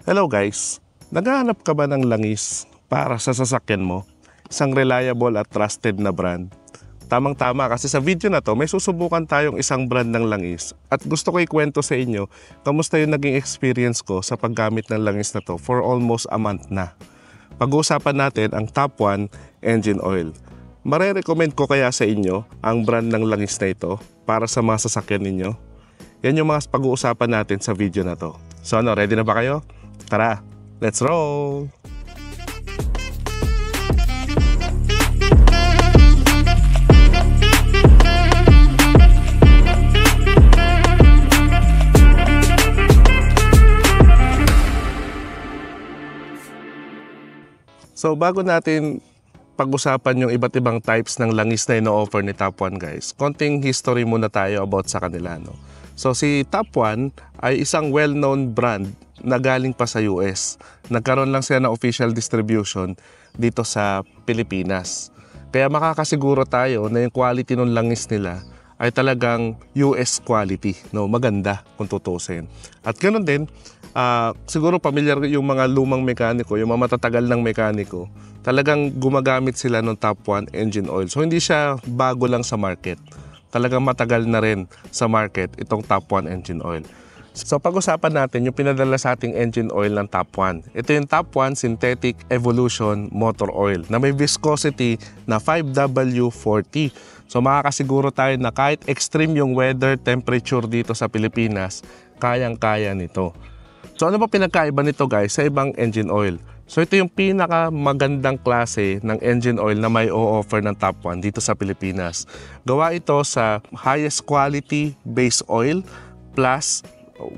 Hello guys! Naghahanap ka ba ng langis para sa sasakyan mo? Isang reliable at trusted na brand. Tamang-tama kasi sa video na to may susubukan tayong isang brand ng langis at gusto ko ikwento sa inyo kamusta yung naging experience ko sa paggamit ng langis na to for almost a month na. Pag-uusapan natin ang Top 1 engine oil. Mare-recommend ko kaya sa inyo ang brand ng langis na ito para sa mga sasakyan ninyo? Yan yung mga pag-uusapan natin sa video na to. So ready na ba kayo? Tara, let's roll! So bago natin pag-usapan yung iba't ibang types ng langis na ino-offer ni Top 1 guys, konting history muna tayo about sa kanila. So si Top 1 ay isang well-known brand na galing pa sa US. Nagkaroon lang sila ng official distribution dito sa Pilipinas. Kaya makakasiguro tayo na yung quality ng langis nila ay talagang US quality. Maganda kung tutusin. At ganoon din, siguro familiar yung mga lumang mekaniko, yung mga matatagal ng mekaniko, talagang gumagamit sila ng Top 1 engine oil. So hindi siya bago lang sa market. Talagang matagal na rin sa market itong Top 1 engine oil. So pag-usapan natin yung pinadala sa ating engine oil ng Top 1. Ito yung Top 1 Synthetic Evolution Motor Oil na may viscosity na 5W40. So makakasiguro tayo na kahit extreme yung weather temperature dito sa Pilipinas, kayang-kaya nito. So ano ba pinagkaiba nito guys sa ibang engine oil? So ito yung pinaka magandang klase ng engine oil na may o-offer ng Top 1 dito sa Pilipinas. Gawa ito sa highest quality base oil plus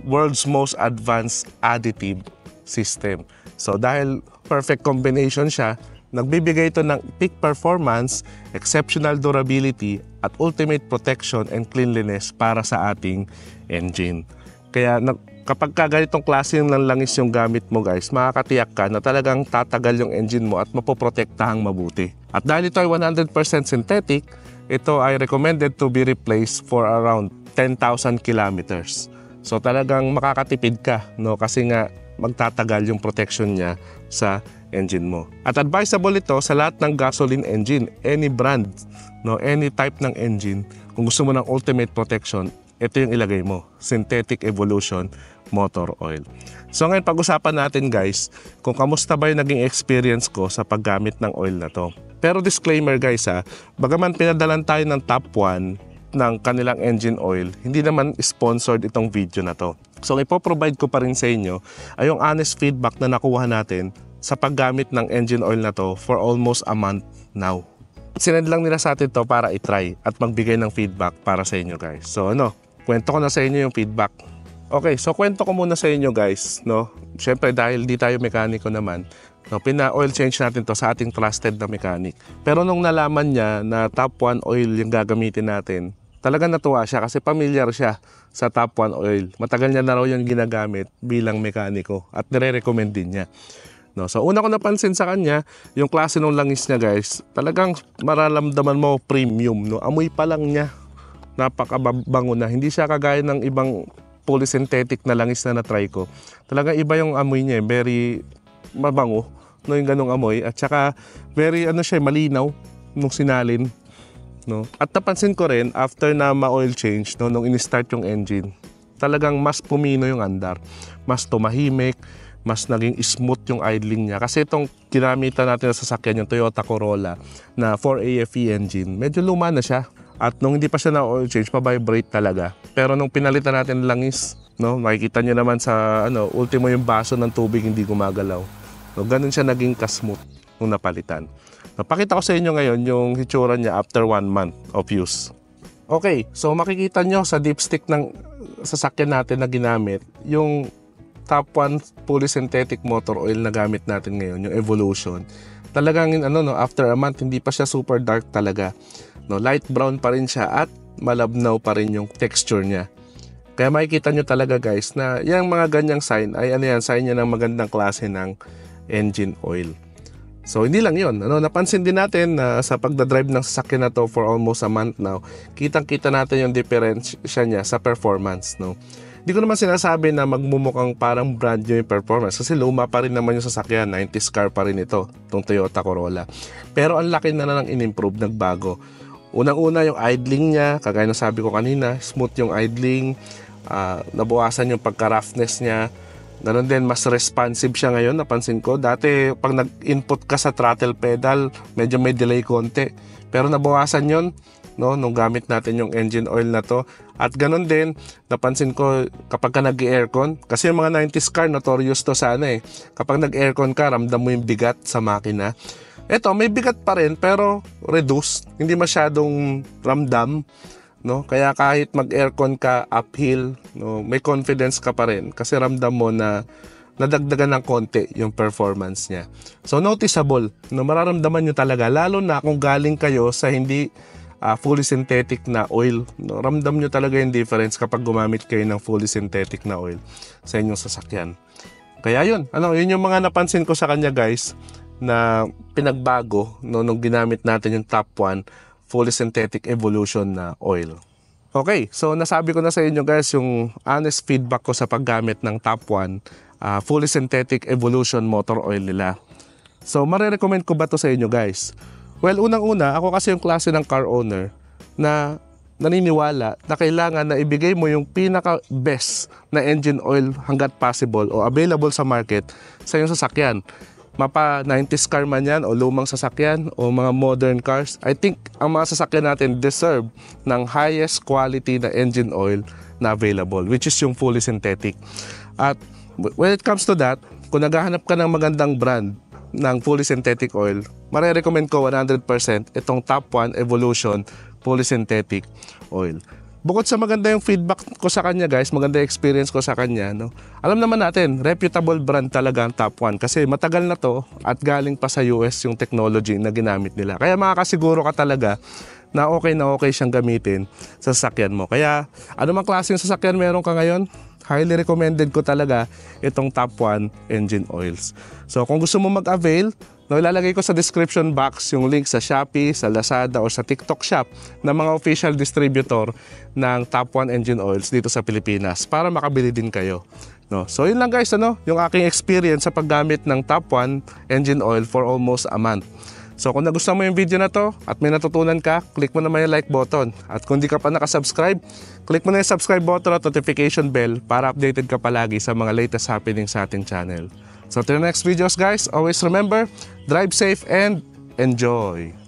world's most advanced additive system. So dahil perfect combination siya, nagbibigay ito ng peak performance, exceptional durability at ultimate protection and cleanliness para sa ating engine. Kaya kapag ganitong klase ng langis yung gamit mo guys, makakatiyak ka na talagang tatagal yung engine mo at mapoprotektahang mabuti. At dahil ito ay 100% synthetic, ito ay recommended to be replaced for around 10,000 kilometers. So talagang makakatipid ka, kasi nga magtatagal yung protection niya sa engine mo. At advisable ito sa lahat ng gasoline engine, any brand, any type ng engine. Kung gusto mo ng ultimate protection, ito yung ilagay mo, Synthetic Evolution Motor Oil. So ngayon pag-usapan natin guys, kung kamusta ba yung naging experience ko sa paggamit ng oil na to. Pero disclaimer guys bagaman pinadalan tayo ng Top 1 ng kanilang engine oil, hindi naman sponsored itong video na to. So ipoprovide ko pa rin sa inyo ay yung honest feedback na nakuha natin sa paggamit ng engine oil na to for almost a month now. Sinend lang nila sa atin to para itry at magbigay ng feedback para sa inyo guys. So kwento ko na sa inyo yung feedback. Okay, so kwento ko muna sa inyo guys, Syempre dahil di tayo mekaniko naman, pina-oil change natin to sa ating trusted na mechanic. Pero nung nalaman niya na Top 1 oil yung gagamitin natin, talagang natuwa siya kasi familiar siya sa Top 1 oil. Matagal niya na raw yung ginagamit bilang mekaniko at nire-recommend din niya. So una ko napansin sa kanya, yung klase ng langis niya guys, talagang mararamdaman mo premium. Amoy pa lang niya, napakabango na. Hindi siya kagaya ng ibang polysynthetic na langis na na-try ko. Talagang iba yung amoy niya, very mabango, yung ganong amoy. At saka very malinaw nung sinalin. At napansin ko rin, after na ma-oil change, nung in-start yung engine, talagang mas pumino yung andar. Mas tumahimik, mas naging smooth yung idling niya. Kasi itong ginamitan natin na sasakyan, yung Toyota Corolla na 4AFE engine, medyo luma na siya. At nung hindi pa siya na-oil change, pa-vibrate talaga. Pero nung pinalitan natin langis, makikita nyo naman sa ultimo yung baso ng tubig hindi gumagalaw. Ganun siya naging ka-smooth nung napalitan. Napakita ko sa inyo ngayon yung hitsura niya after 1 month of use. Okay, so makikita nyo sa dipstick ng sasakyan natin na ginamit, yung Top 1 polysynthetic motor oil na gamit natin ngayon, yung Evolution. Talagang after a month, hindi pa siya super dark talaga. Light brown pa rin siya at malabnaw pa rin yung texture niya. Kaya makikita nyo talaga guys na yung mga ganyang sign ay sign niya ng magandang klase ng engine oil. So hindi lang yun, napansin din natin na sa pagdadrive ng sasakyan na to for almost a month now, kitang-kita natin yung diferensya niya sa performance. Di ko naman sinasabi na magmumukhang parang brand new yung performance kasi luma pa rin naman yung sasakyan, 90s car pa rin ito, itong Toyota Corolla. Pero ang laki na lang in-improve, nagbago. Unang-una yung idling niya, kagaya ng sabi ko kanina, smooth yung idling, nabawasan yung pagka-roughness niya. Ganon din, mas responsive siya ngayon, napansin ko. Dati, pag nag-input ka sa throttle pedal, medyo may delay konti. Pero nabawasan yon, no, nung gamit natin yung engine oil na to. At ganon din, napansin ko kapag ka nag-aircon, kasi yung mga 90s car, notorious to sa kapag nag-aircon ka, ramdam mo yung bigat sa makina. Ito, may bigat pa rin, pero reduced. Hindi masyadong ramdam, no? Kaya kahit mag-aircon ka uphill, no, may confidence ka pa rin kasi ramdam mo na nadagdagan ng konti yung performance niya. So noticeable, no, mararamdaman nyo talaga, lalo na kung galing kayo sa hindi fully synthetic na oil, no, ramdam nyo talaga yung difference kapag gumamit kayo ng fully synthetic na oil sa inyong sasakyan. Kaya yun yung mga napansin ko sa kanya, guys, na pinagbago, no, nung ginamit natin yung Top 1 fully synthetic evolution na oil. Okay, so nasabi ko na sa inyo, guys, yung honest feedback ko sa paggamit ng Top 1 fully synthetic evolution motor oil nila. So marirecommend ko ba to sa inyo, guys? Well, unang-una, ako kasi yung klase ng car owner na naniniwala na kailangan na ibigay mo yung pinaka-best na engine oil hanggat possible o available sa market sa iyong sasakyan. Mapa 90s car man yan o lumang sasakyan o mga modern cars, I think ang mga sasakyan natin deserve ng highest quality na engine oil na available, which is yung fully synthetic. At when it comes to that, kung naghahanap ka ng magandang brand ng fully synthetic oil, marirecommend ko 100% itong Top 1 Evolution fully synthetic oil. Bukod sa maganda yung feedback ko sa kanya, guys, maganda yung experience ko sa kanya, no? Alam naman natin, reputable brand talaga ang Top 1 kasi matagal na to at galing pa sa US yung technology na ginamit nila. Kaya makakasiguro ka talaga na okay siyang gamitin sa sasakyan mo. Kaya anumang klase yung sasakyan meron ka ngayon, highly recommended ko talaga itong Top 1 engine oils. So kung gusto mo mag-avail, no, ilalagay ko sa description box yung link sa Shopee, sa Lazada o sa TikTok Shop ng mga official distributor ng Top 1 engine oils dito sa Pilipinas para makabili din kayo. No? So yun lang, guys, yung aking experience sa paggamit ng Top 1 engine oil for almost a month. So kung nagustuhan mo yung video na to at may natutunan ka, click mo naman yung like button. At kung di ka pa nakasubscribe, click mo na yung subscribe button at notification bell para updated ka palagi sa mga latest happening sa ating channel. So till the next videos, guys, always remember, drive safe and enjoy!